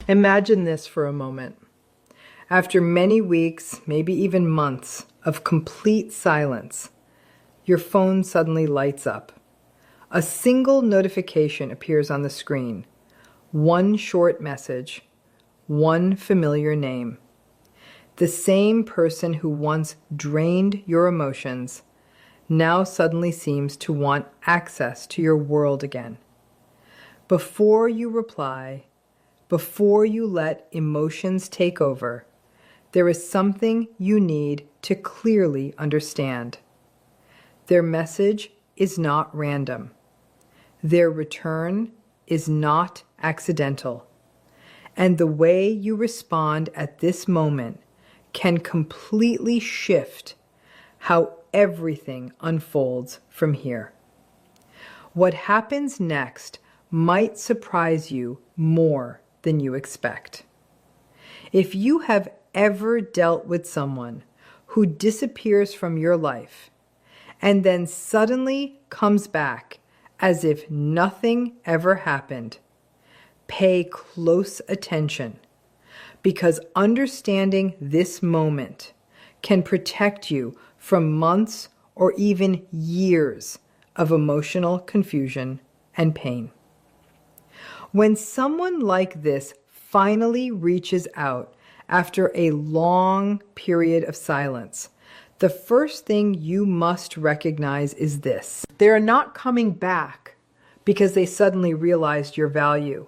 Imagine this for a moment. After many weeks, maybe even months of complete silence, your phone suddenly lights up. A single notification appears on the screen. One short message, one familiar name. The same person who once drained your emotions now suddenly seems to want access to your world again. Before you reply, before you let emotions take over, there is something you need to clearly understand. Their message is not random. Their return is not accidental. And the way you respond at this moment can completely shift how everything unfolds from here. What happens next might surprise you more than you expect. If you have ever dealt with someone who disappears from your life and then suddenly comes back as if nothing ever happened, pay close attention, because understanding this moment can protect you from months or even years of emotional confusion and pain. When someone like this finally reaches out after a long period of silence, the first thing you must recognize is this. They are not coming back because they suddenly realized your value.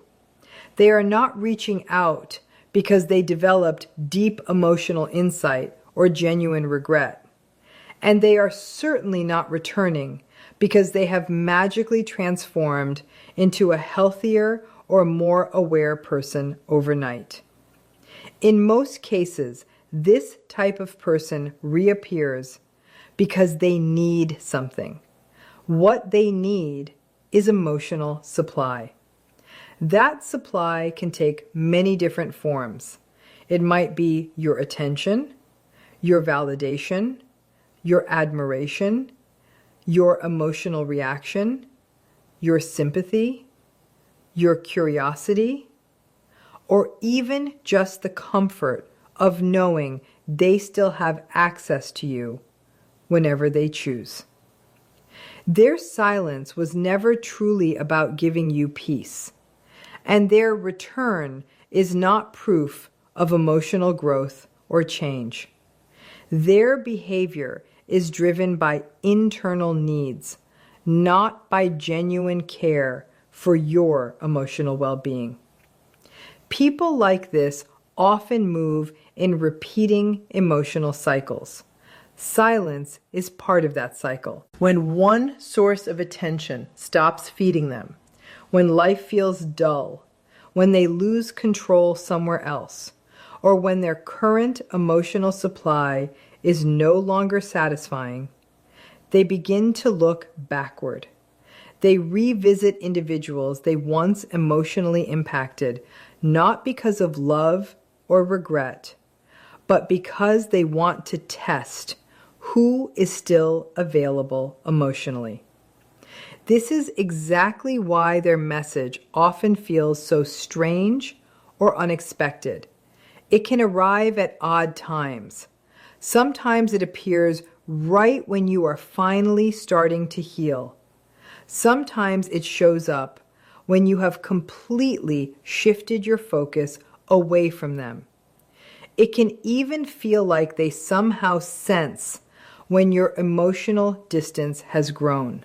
They are not reaching out because they developed deep emotional insight or genuine regret. And they are certainly not returning because they have magically transformed into a healthier or more aware person overnight. In most cases, this type of person reappears because they need something. What they need is emotional supply. That supply can take many different forms. It might be your attention, your validation, your admiration, your emotional reaction, your sympathy, your curiosity, or even just the comfort of knowing they still have access to you whenever they choose. Their silence was never truly about giving you peace, and their return is not proof of emotional growth or change. Their behavior is driven by internal needs, not by genuine care for your emotional well-being. People like this often move in repeating emotional cycles. Silence is part of that cycle. When one source of attention stops feeding them, when life feels dull, when they lose control somewhere else, or when their current emotional supply is no longer satisfying, they begin to look backward. They revisit individuals they once emotionally impacted, not because of love or regret, but because they want to test who is still available emotionally. This is exactly why their message often feels so strange or unexpected. It can arrive at odd times. Sometimes it appears right when you are finally starting to heal. Sometimes it shows up when you have completely shifted your focus away from them. It can even feel like they somehow sense when your emotional distance has grown.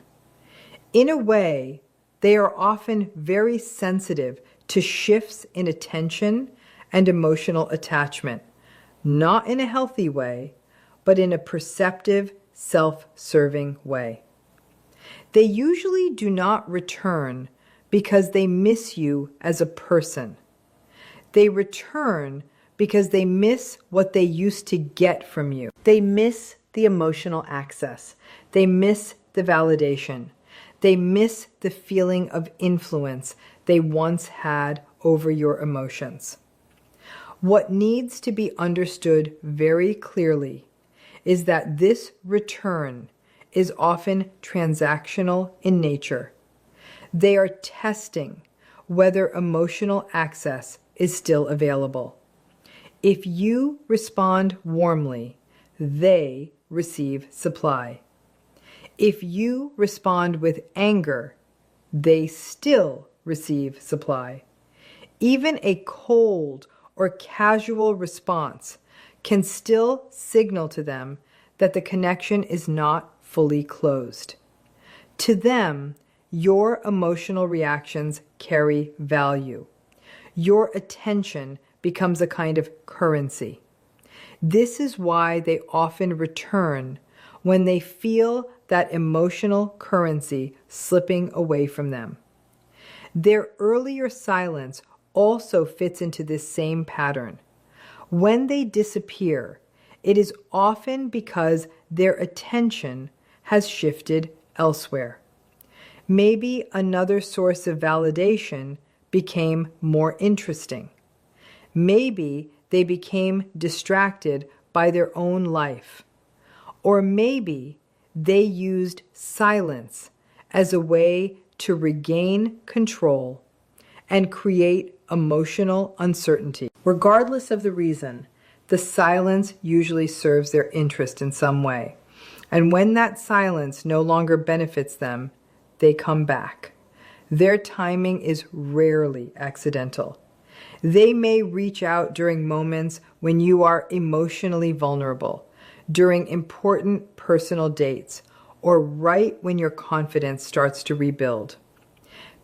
In a way, they are often very sensitive to shifts in attention and emotional attachment, not in a healthy way, but in a perceptive, self-serving way. They usually do not return because they miss you as a person. They return because they miss what they used to get from you. They miss the emotional access. They miss the validation. They miss the feeling of influence they once had over your emotions. What needs to be understood very clearly is that this return is often transactional in nature. They are testing whether emotional access is still available. If you respond warmly, they receive supply. If you respond with anger, they still receive supply. Even a cold or casual response can still signal to them that the connection is not fully closed. To them, your emotional reactions carry value. Your attention becomes a kind of currency. This is why they often return when they feel that emotional currency slipping away from them. Their earlier silence also fits into this same pattern. When they disappear, it is often because their attention has shifted elsewhere. Maybe another source of validation became more interesting. Maybe they became distracted by their own life. Or maybe they used silence as a way to regain control and create emotional uncertainty. Regardless of the reason, the silence usually serves their interest in some way. And when that silence no longer benefits them, they come back. Their timing is rarely accidental. They may reach out during moments when you are emotionally vulnerable, during important personal dates, or right when your confidence starts to rebuild.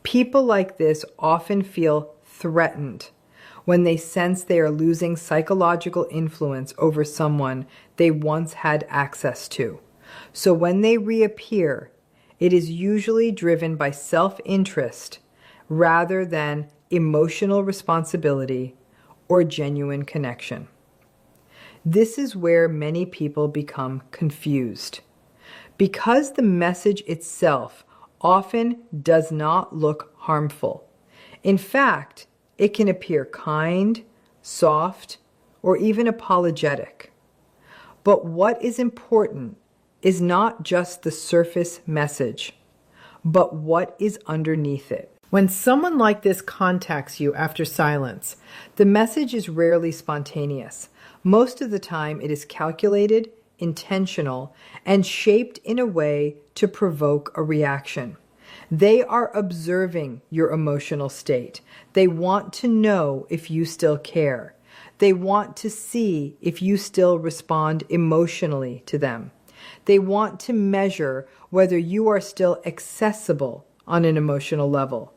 People like this often feel threatened when they sense they are losing psychological influence over someone they once had access to. So when they reappear, it is usually driven by self-interest rather than emotional responsibility or genuine connection. This is where many people become confused. Because the message itself often does not look harmful. In fact, it can appear kind, soft, or even apologetic. But what is important is not just the surface message, but what is underneath it. When someone like this contacts you after silence, the message is rarely spontaneous. Most of the time it is calculated, intentional, and shaped in a way to provoke a reaction. They are observing your emotional state. They want to know if you still care. They want to see if you still respond emotionally to them. They want to measure whether you are still accessible on an emotional level.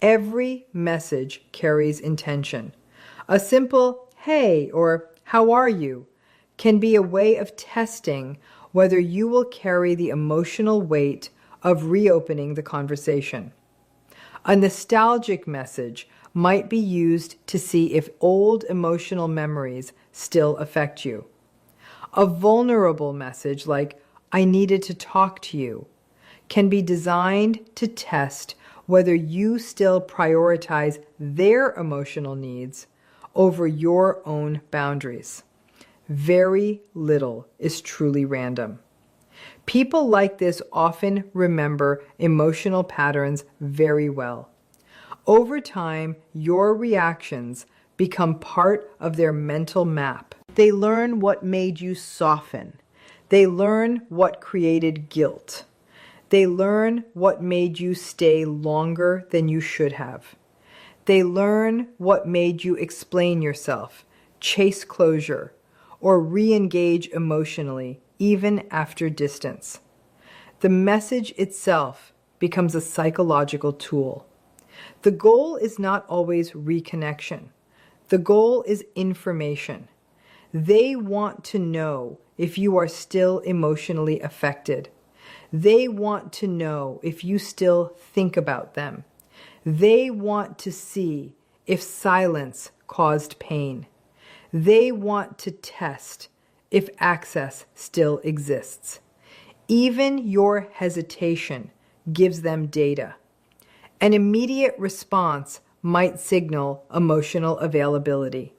Every message carries intention. A simple, "Hey," or "How are you?" can be a way of testing whether you will carry the emotional weight of reopening the conversation. A nostalgic message might be used to see if old emotional memories still affect you. A vulnerable message like, "I needed to talk to you," can be designed to test whether you still prioritize their emotional needs over your own boundaries. Very little is truly random. People like this often remember emotional patterns very well. Over time, your reactions become part of their mental map. They learn what made you soften. They learn what created guilt. They learn what made you stay longer than you should have. They learn what made you explain yourself, chase closure, or re-engage emotionally, even after distance. The message itself becomes a psychological tool. The goal is not always reconnection. The goal is information. They want to know if you are still emotionally affected. They want to know if you still think about them. They want to see if silence caused pain. They want to test if access still exists. Even your hesitation gives them data. An immediate response might signal emotional availability.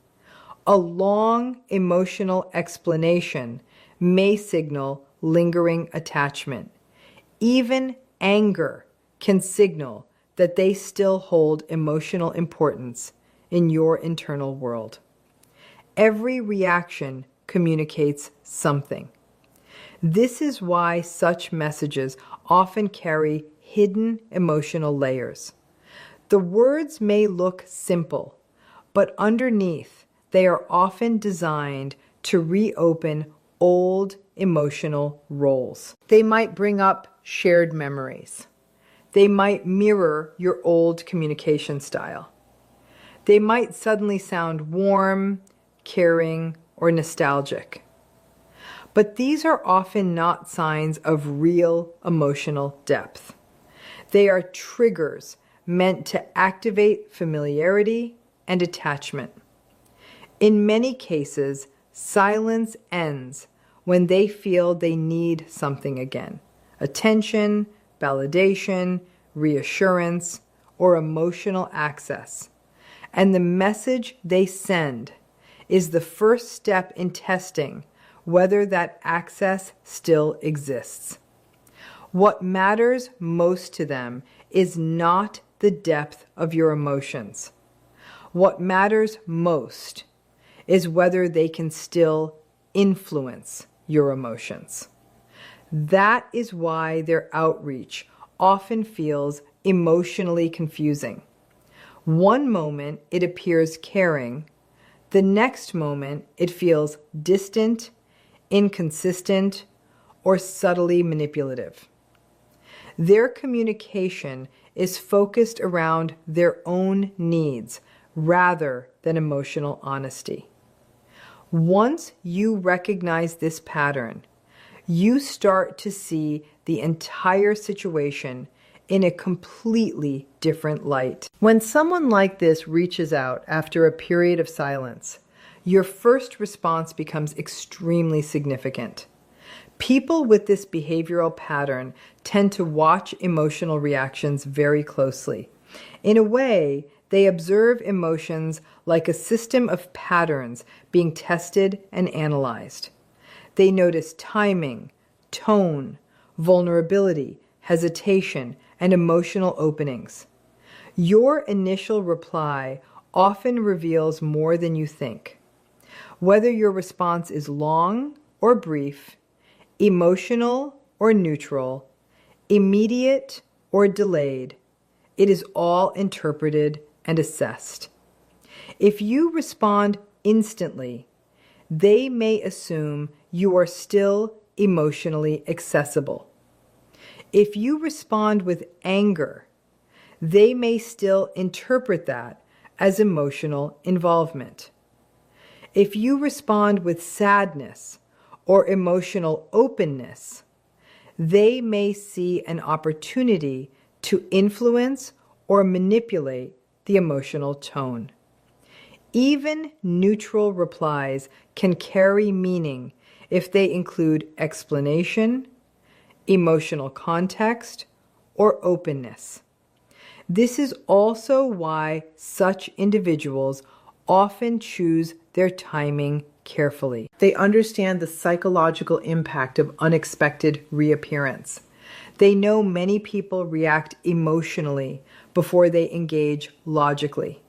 A long emotional explanation may signal lingering attachment. Even anger can signal that they still hold emotional importance, in your internal world. Every reaction communicates something. This is why such messages often carry hidden emotional layers. The words may look simple, but underneath, they are often designed to reopen old emotional roles. They might bring up shared memories. They might mirror your old communication style. They might suddenly sound warm, caring, or nostalgic. But these are often not signs of real emotional depth. They are triggers meant to activate familiarity and attachment. In many cases, silence ends when they feel they need something again: attention, validation, reassurance, or emotional access. And the message they send is the first step in testing whether that access still exists. What matters most to them is not the depth of your emotions. What matters most is whether they can still influence your emotions. That is why their outreach often feels emotionally confusing. One moment it appears caring, the next moment it feels distant, inconsistent, or subtly manipulative. Their communication is focused around their own needs rather than emotional honesty. Once you recognize this pattern, you start to see the entire situation in a completely different light. When someone like this reaches out after a period of silence, your first response becomes extremely significant. People with this behavioral pattern tend to watch emotional reactions very closely. In a way, they observe emotions like a system of patterns being tested and analyzed. They notice timing, tone, vulnerability, hesitation, and emotional openings. Your initial reply often reveals more than you think. Whether your response is long or brief, emotional or neutral, immediate or delayed, it is all interpreted and assessed. If you respond instantly, they may assume you are still emotionally accessible. If you respond with anger, they may still interpret that as emotional involvement. If you respond with sadness or emotional openness, they may see an opportunity to influence or manipulate the emotional tone. Even neutral replies can carry meaning if they include explanation, emotional context, or openness. This is also why such individuals often choose their timing carefully. They understand the psychological impact of unexpected reappearance. They know many people react emotionally before they engage logically.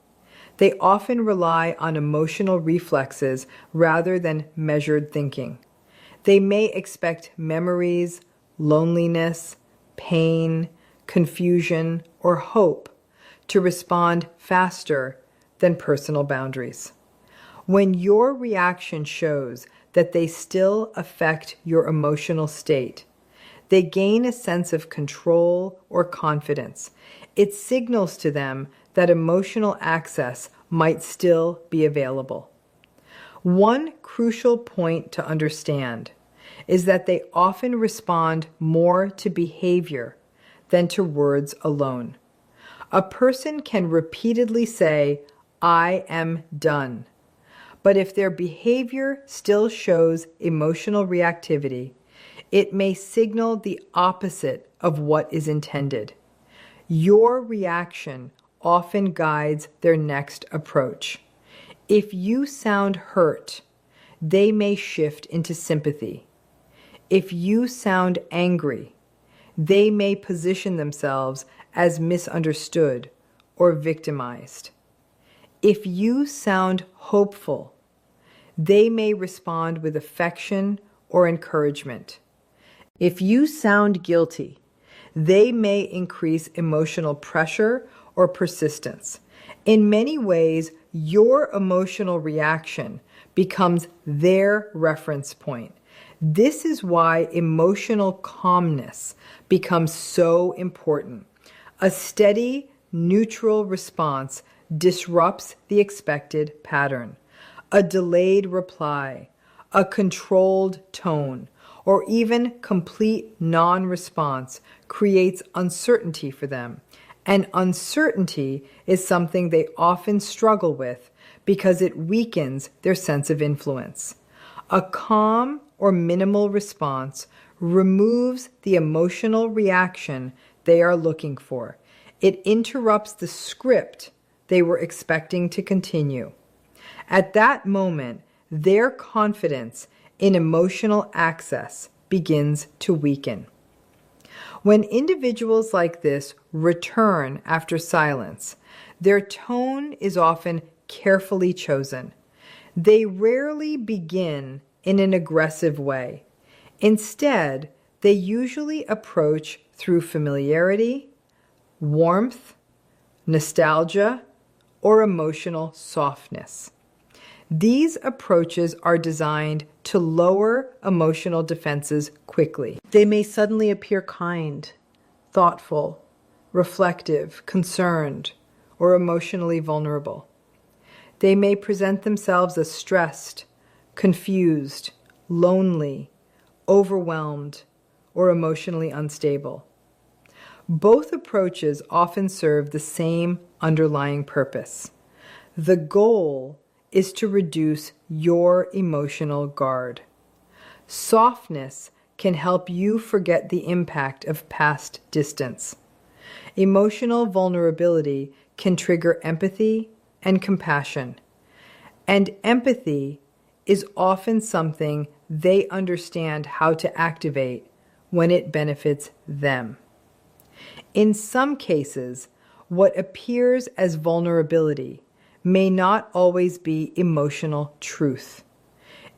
They often rely on emotional reflexes rather than measured thinking. They may expect memories, loneliness, pain, confusion, or hope to respond faster than personal boundaries. When your reaction shows that they still affect your emotional state, they gain a sense of control or confidence. It signals to them that emotional access might still be available. One crucial point to understand is that they often respond more to behavior than to words alone. A person can repeatedly say, "I am done," but if their behavior still shows emotional reactivity, it may signal the opposite of what is intended. Your reaction often guides their next approach. If you sound hurt, they may shift into sympathy. If you sound angry, they may position themselves as misunderstood or victimized. If you sound hopeful, they may respond with affection or encouragement. If you sound guilty, they may increase emotional pressure or persistence. In many ways, your emotional reaction becomes their reference point. This is why emotional calmness becomes so important. A steady, neutral response disrupts the expected pattern. A delayed reply, a controlled tone, or even complete non-response creates uncertainty for them. And uncertainty is something they often struggle with because it weakens their sense of influence. A calm or minimal response removes the emotional reaction they are looking for. It interrupts the script they were expecting to continue. At that moment, their confidence in emotional access begins to weaken. When individuals like this return after silence, their tone is often carefully chosen. They rarely begin in an aggressive way. Instead, they usually approach through familiarity, warmth, nostalgia, or emotional softness. These approaches are designed to lower emotional defenses quickly. They may suddenly appear kind, thoughtful, reflective, concerned, or emotionally vulnerable. They may present themselves as stressed, confused, lonely, overwhelmed, or emotionally unstable. Both approaches often serve the same underlying purpose. The goal is to reduce your emotional guard. Softness can help you forget the impact of past distance. Emotional vulnerability can trigger empathy and compassion. And empathy is often something they understand how to activate when it benefits them. In some cases, what appears as vulnerability may not always be emotional truth.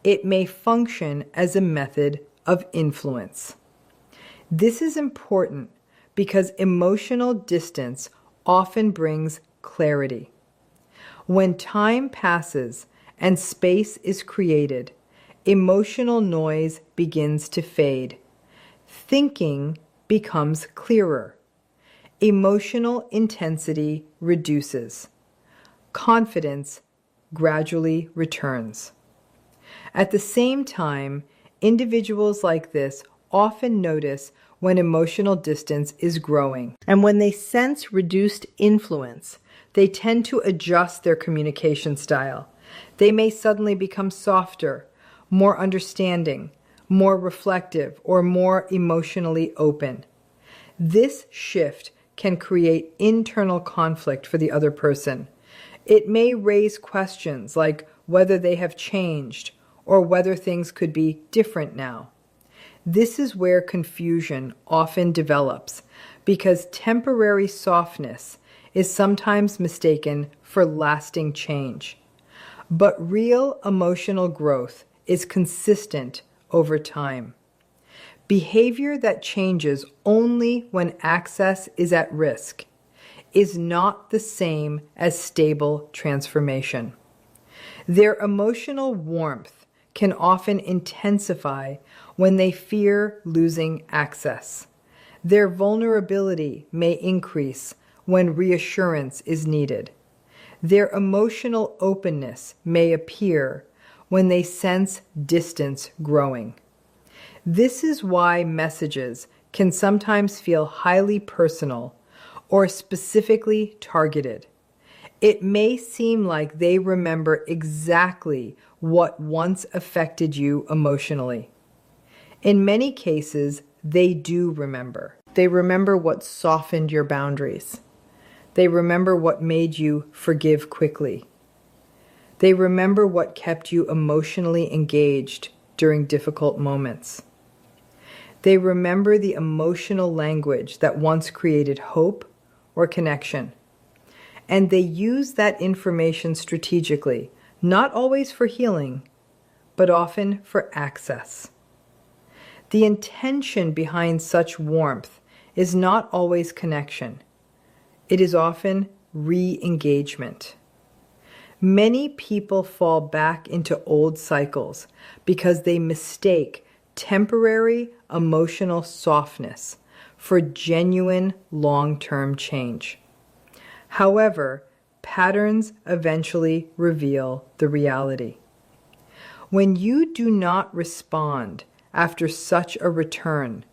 It may function as a method of influence. This is important because emotional distance often brings clarity. When time passes and space is created, emotional noise begins to fade. Thinking becomes clearer. Emotional intensity reduces. Confidence gradually returns. At the same time, individuals like this often notice when emotional distance is growing. And when they sense reduced influence, they tend to adjust their communication style. They may suddenly become softer, more understanding, more reflective, or more emotionally open. This shift can create internal conflict for the other person. It may raise questions like whether they have changed or whether things could be different now. This is where confusion often develops because temporary softness is sometimes mistaken for lasting change. But real emotional growth is consistent over time. Behavior that changes only when access is at risk is not the same as stable transformation. Their emotional warmth can often intensify when they fear losing access. Their vulnerability may increase when reassurance is needed. Their emotional openness may appear when they sense distance growing. This is why messages can sometimes feel highly personal or specifically targeted. It may seem like they remember exactly what once affected you emotionally. In many cases, they do remember. They remember what softened your boundaries. They remember what made you forgive quickly. They remember what kept you emotionally engaged during difficult moments. They remember the emotional language that once created hope or connection. and they use that information strategically, not always for healing, but often for access. The intention behind such warmth is not always connection. It is often re-engagement. Many people fall back into old cycles because they mistake temporary emotional softness for genuine long-term change. However, patterns eventually reveal the reality. When you do not respond after such a return,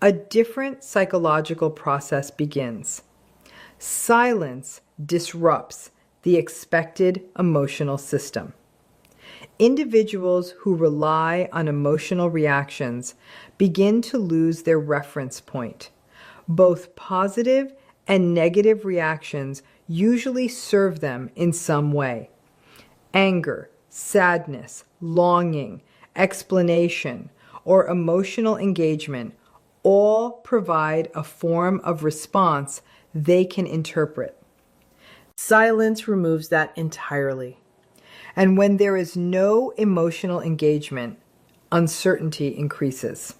a different psychological process begins. Silence disrupts the expected emotional system. Individuals who rely on emotional reactions begin to lose their reference point. Both positive and negative reactions usually serve them in some way. Anger, sadness, longing, explanation, or emotional engagement all provide a form of response they can interpret. Silence removes that entirely. And when there is no emotional engagement, uncertainty increases.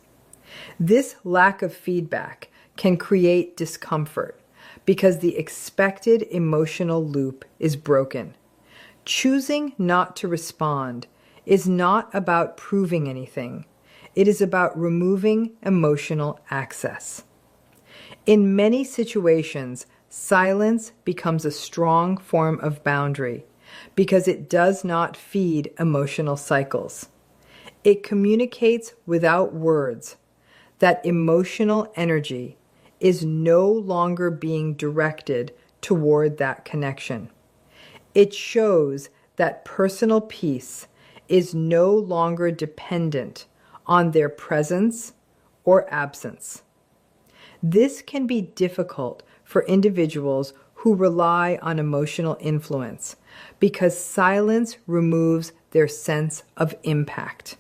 This lack of feedback can create discomfort because the expected emotional loop is broken. Choosing not to respond is not about proving anything. It is about removing emotional access. In many situations, silence becomes a strong form of boundary because it does not feed emotional cycles. It communicates without words that emotional energy is no longer being directed toward that connection. It shows that personal peace is no longer dependent on their presence or absence. This can be difficult for individuals who rely on emotional influence because silence removes their sense of impact.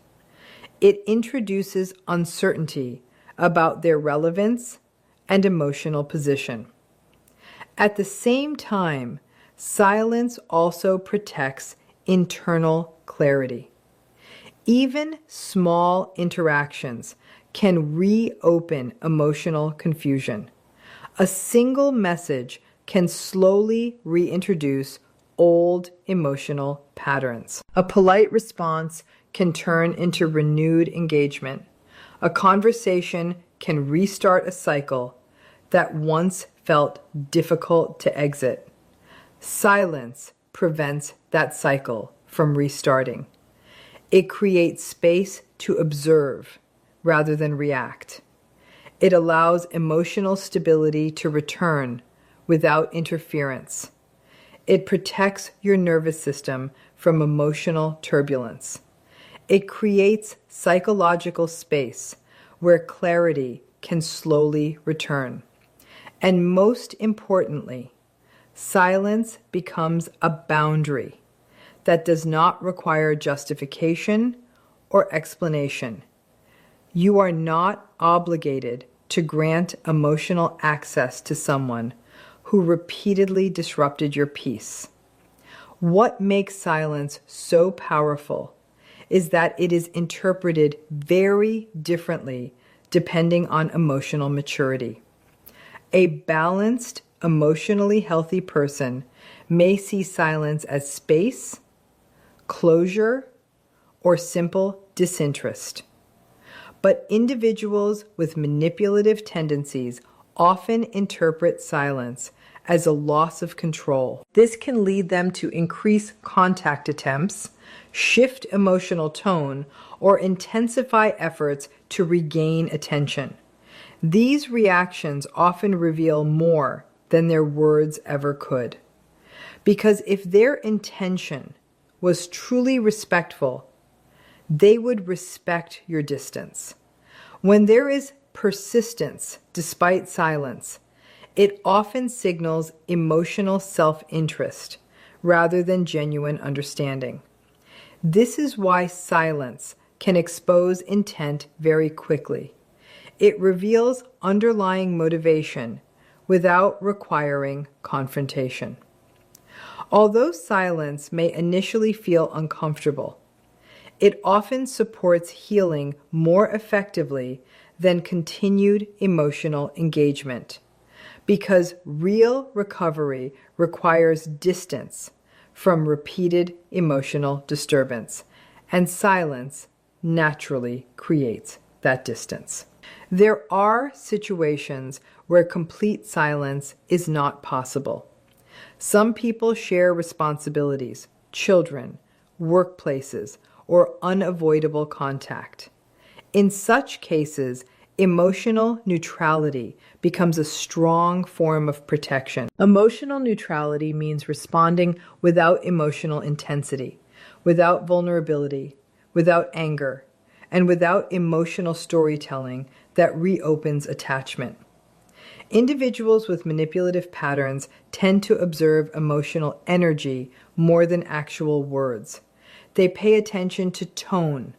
It introduces uncertainty about their relevance and emotional position. At the same time, silence also protects internal clarity. Even small interactions can reopen emotional confusion. A single message can slowly reintroduce old emotional patterns. A polite response can turn into renewed engagement. A conversation can restart a cycle that once felt difficult to exit. Silence prevents that cycle from restarting. It creates space to observe rather than react. It allows emotional stability to return without interference. It protects your nervous system from emotional turbulence. It creates psychological space where clarity can slowly return. And most importantly, silence becomes a boundary that does not require justification or explanation. You are not obligated to grant emotional access to someone who repeatedly disrupted your peace. What makes silence so powerful is that it is interpreted very differently depending on emotional maturity. A balanced, emotionally healthy person may see silence as space, closure, or simple disinterest. But individuals with manipulative tendencies often interpret silence as a loss of control. This can lead them to increase contact attempts, shift emotional tone, or intensify efforts to regain attention. These reactions often reveal more than their words ever could. Because if their intention was truly respectful, they would respect your distance. When there is persistence despite silence, it often signals emotional self-interest rather than genuine understanding. This is why silence can expose intent very quickly. It reveals underlying motivation without requiring confrontation. Although silence may initially feel uncomfortable, it often supports healing more effectively than continued emotional engagement, because real recovery requires distance from repeated emotional disturbance, and silence naturally creates that distance. There are situations where complete silence is not possible. Some people share responsibilities, children, workplaces, or unavoidable contact. In such cases, emotional neutrality becomes a strong form of protection. Emotional neutrality means responding without emotional intensity, without vulnerability, without anger, and without emotional storytelling that reopens attachment. Individuals with manipulative patterns tend to observe emotional energy more than actual words. They pay attention to tone,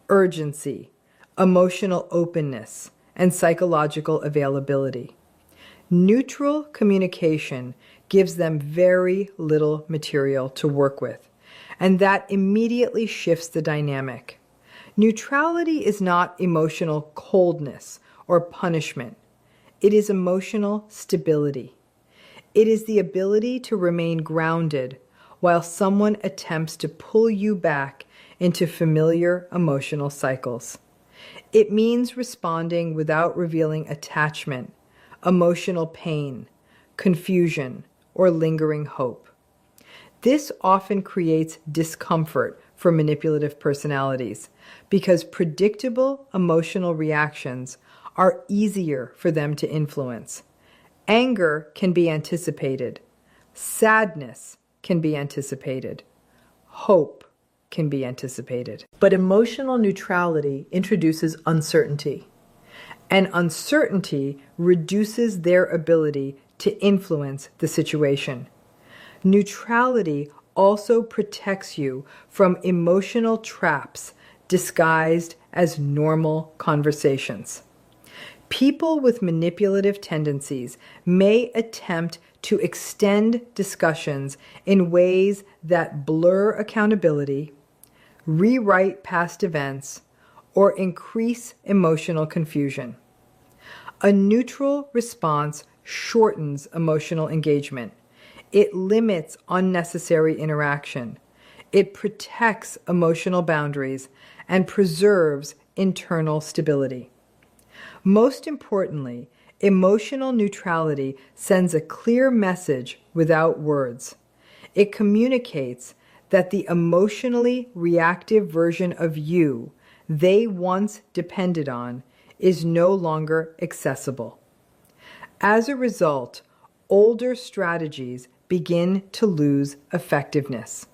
urgency, emotional openness, and psychological availability. Neutral communication gives them very little material to work with, and that immediately shifts the dynamic. Neutrality is not emotional coldness or punishment. It is emotional stability. It is the ability to remain grounded while someone attempts to pull you back into familiar emotional cycles. It means responding without revealing attachment, emotional pain, confusion, or lingering hope. This often creates discomfort for manipulative personalities because predictable emotional reactions are easier for them to influence. Anger can be anticipated. Sadness can be anticipated. Hope can be anticipated. But emotional neutrality introduces uncertainty, and uncertainty reduces their ability to influence the situation. Neutrality also protects you from emotional traps disguised as normal conversations. People with manipulative tendencies may attempt to extend discussions in ways that blur accountability, rewrite past events, or increase emotional confusion. A neutral response shortens emotional engagement. It limits unnecessary interaction. It protects emotional boundaries and preserves internal stability. Most importantly, emotional neutrality sends a clear message without words. It communicates that the emotionally reactive version of you they once depended on is no longer accessible. As a result, older strategies begin to lose effectiveness.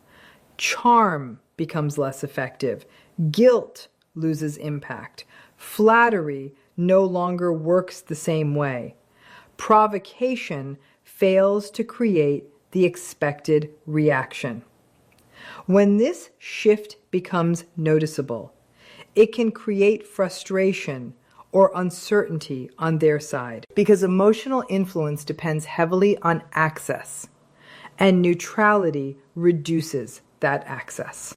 Charm becomes less effective. Guilt loses impact. Flattery no longer works the same way. Provocation fails to create the expected reaction. When this shift becomes noticeable, it can create frustration or uncertainty on their side, because emotional influence depends heavily on access, and neutrality reduces that access.